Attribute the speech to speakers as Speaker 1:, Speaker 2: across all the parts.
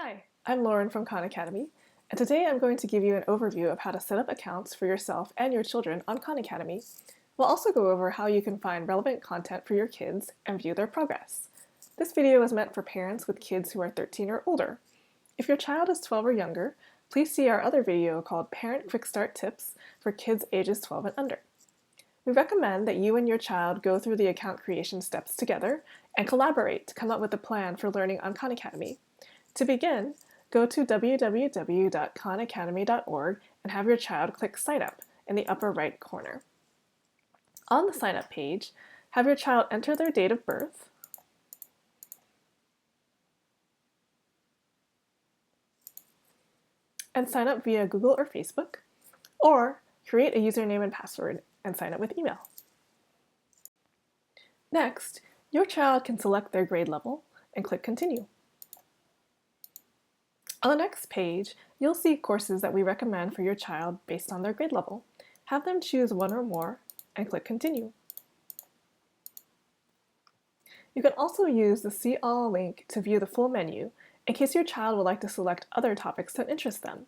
Speaker 1: Hi, I'm Lauren from Khan Academy, and today I'm going to give you an overview of how to set up accounts for yourself and your children on Khan Academy. We'll also go over how you can find relevant content for your kids and view their progress. This video is meant for parents with kids who are 13 or older. If your child is 12 or younger, please see our other video called Parent Quick Start Tips for kids ages 12 and under. We recommend that you and your child go through the account creation steps together and collaborate to come up with a plan for learning on Khan Academy. To begin, go to www.khanacademy.org and have your child click Sign Up in the upper right corner. On the Sign Up page, have your child enter their date of birth, and sign up via Google or Facebook, or create a username and password and sign up with email. Next, your child can select their grade level and click Continue. On the next page, you'll see courses that we recommend for your child based on their grade level. Have them choose one or more and click Continue. You can also use the See All link to view the full menu in case your child would like to select other topics that interest them.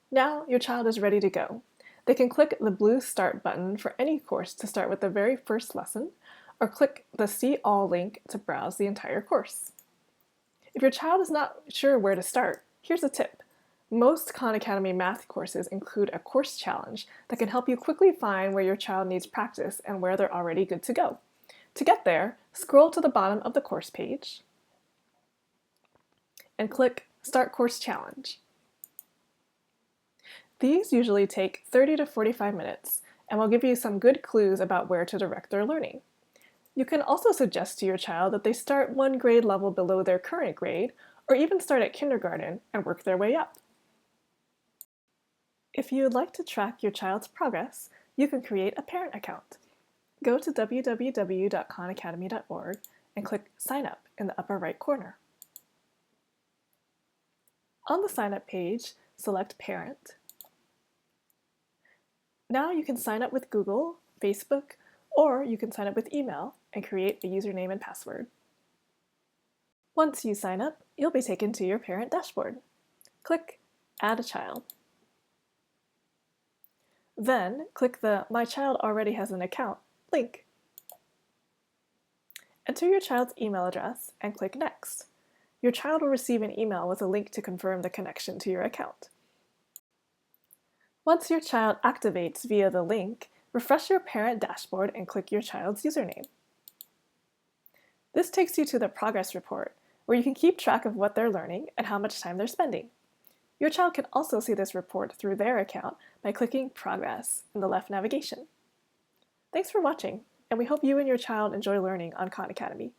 Speaker 1: Now your child is ready to go. They can click the blue Start button for any course to start with the very first lesson, or click the See All link to browse the entire course. If your child is not sure where to start, here's a tip. Most Khan Academy math courses include a course challenge that can help you quickly find where your child needs practice and where they're already good to go. To get there, scroll to the bottom of the course page and click Start Course Challenge. These usually take 30 to 45 minutes and will give you some good clues about where to direct their learning. You can also suggest to your child that they start one grade level below their current grade, or even start at kindergarten and work their way up. If you would like to track your child's progress, you can create a parent account. Go to www.khanacademy.org and click Sign Up in the upper right corner. On the Sign Up page, select Parent. Now you can sign up with Google, Facebook, or you can sign up with email and create a username and password. Once you sign up, you'll be taken to your parent dashboard. Click Add a Child. Then click the My Child Already Has an Account link. Enter your child's email address and click Next. Your child will receive an email with a link to confirm the connection to your account. Once your child activates via the link, refresh your parent dashboard and click your child's username. This takes you to the progress report, where you can keep track of what they're learning and how much time they're spending. Your child can also see this report through their account by clicking Progress in the left navigation. Thanks for watching, and we hope you and your child enjoy learning on Khan Academy.